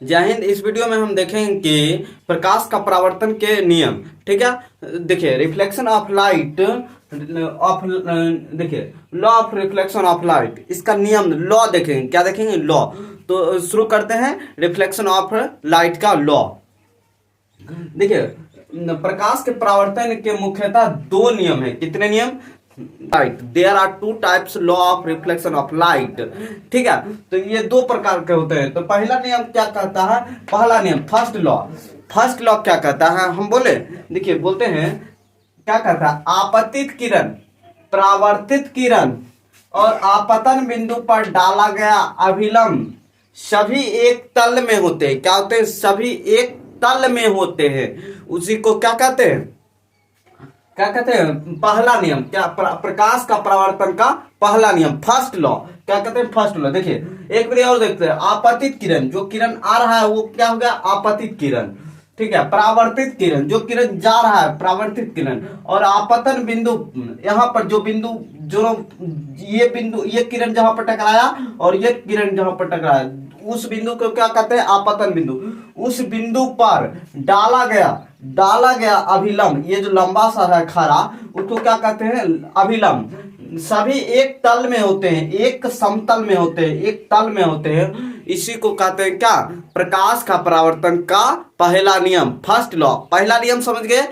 जय हिंद। इस वीडियो में हम देखेंगे कि प्रकाश का परावर्तन के नियम। ठीक है, देखिए रिफ्लेक्शन ऑफ लाइट ऑफ देखिए law of reflection of light, इसका नियम लॉ देखेंगे। क्या देखेंगे? लॉ। तो शुरू करते हैं रिफ्लेक्शन ऑफ लाइट का लॉ। देखिए प्रकाश के परावर्तन के मुख्यतः दो नियम है। कितने नियम? Light, there are two types law of reflection of light. ठीक है, तो ये दो प्रकार के होते हैं। तो पहला नियम क्या कहता है? पहला नियम फर्स्ट लॉ। फर्स्ट लॉ क्या कहता है? हम बोले, देखिए बोलते हैं क्या कहता है? आपतित किरण, परावर्तित किरण और आपतन बिंदु पर डाला गया अभिलंब सभी एक तल में होते हैं। क्या होते हैं? सभी एक तल में होते हैं। उसी को क्या कहते हैं? क्या कहते हैं? पहला नियम। क्या? प्रकाश का परावर्तन का पहला नियम, फर्स्ट लॉ। क्या कहते हैं? First law. देखिए एक बार और देखते हैं। आपतित किरण, जो किरण आ रहा है वो क्या हो गया? आपतित किरण। ठीक है, परावर्तित किरण, जो किरण जा रहा है परावर्तित किरण। और आपतन बिंदु, यहाँ पर जो बिंदु, जो ये बिंदु, ये किरण जहां पर टकराया और ये किरण जहां पर टकराया, उस बिंदु को क्या कहते हैं? आपतन बिंदु। उस बिंदु पर डाला गया अभिलंब, ये जो लंबा सा है खरा, उसको क्या कहते हैं? अभिलंब। सभी एक तल में होते हैं, एक समतल में होते हैं, एक तल में होते हैं। इसी को कहते हैं क्या? प्रकाश का परावर्तन का पहला नियम, फर्स्ट लॉ। पहला नियम समझ गए?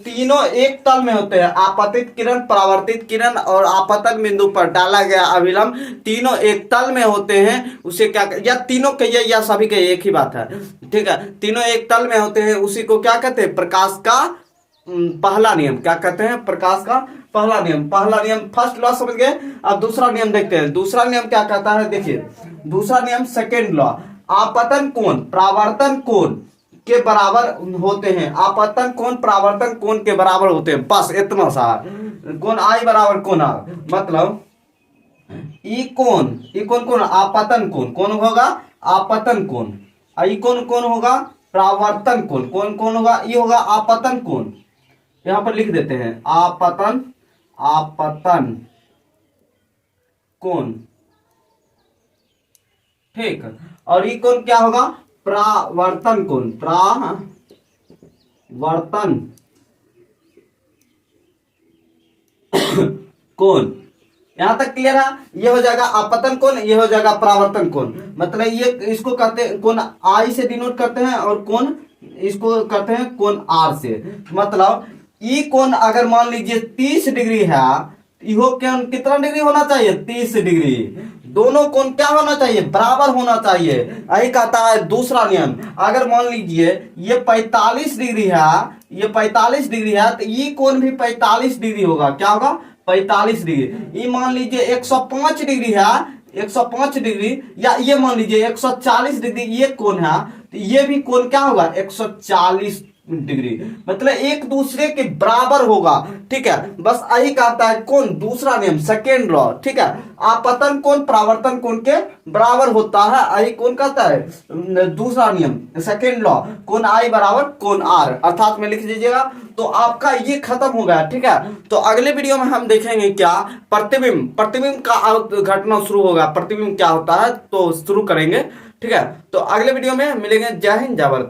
तीनों एक तल में होते हैं। आपतित किरण, परावर्तित किरण और आपतन बिंदु पर डाला गया अभिलंब, तीनों एक तल में होते हैं। उसे क्या, या तीनों के या सभी के एक ही बात है। ठीक है, तीनों एक तल में होते हैं। उसी को क्या कहते हैं? प्रकाश का पहला नियम। क्या कहते हैं? प्रकाश का पहला नियम। पहला नियम फर्स्ट लॉ समझ गए। अब दूसरा नियम देखते हैं। दूसरा नियम क्या कहता है? देखिए दूसरा नियम सेकेंड लॉ। आपतन कोण परावर्तन कोण के बराबर होते हैं। आपतन कोण परावर्तन कोण के बराबर होते हैं। बस इतना सा। कोण आई बराबर कोण आर, मतलब ई कोण आपतन कोण, कौन होगा? आपतन कोण। ई कोण होगा? परावर्तन कोण। कौन होगा? ई होगा आपतन कोण। यहां पर लिख देते हैं आपतन कोण। ठीक, और ये कोण क्या होगा? परावर्तन कोण। परावर्तन कोण। यहां तक क्लियर है? ये हो जाएगा आपतन कोण, ये हो जाएगा परावर्तन कोण। मतलब ये इसको कहते हैं कोण आई से डिनोट करते हैं, और कोण इसको करते हैं कोण आर से। मतलब ई कोण अगर मान लीजिए 30 डिग्री है, इहो कोण कितना डिग्री होना चाहिए? 30 डिग्री। दोनों कोण क्या होना चाहिए? बराबर होना चाहिए। यही कहता है दूसरा नियम। अगर मान लीजिए ये 45 डिग्री है, ये 45 डिग्री है, तो ये कोण भी 45 डिग्री होगा। क्या होगा? 45 डिग्री। ये मान लीजिए 105 डिग्री है, 105 डिग्री, या ये मान लीजिए 140 डिग्री ये कोण है, तो ये भी कोण क्या होगा? 140 डिग्री। मतलब एक दूसरे के बराबर होगा। ठीक है, बस यही कहता है कौन? दूसरा नियम, सेकेंड लॉ। ठीक है, आपतन कोण परावर्तन कोण के बराबर होता है, यही कौन कहता है? दूसरा नियम, सेकेंड लॉ। कोण आई बराबर कोण आर, अर्थात में लिख दीजिएगा। तो आपका ये खत्म हो गया। ठीक है, तो अगले वीडियो में हम देखेंगे क्या? प्रतिबिंब का घटना शुरू होगा। प्रतिबिंब क्या होता है तो शुरू करेंगे। ठीक है, तो अगले वीडियो में मिलेंगे। जय हिंद, जय भारत।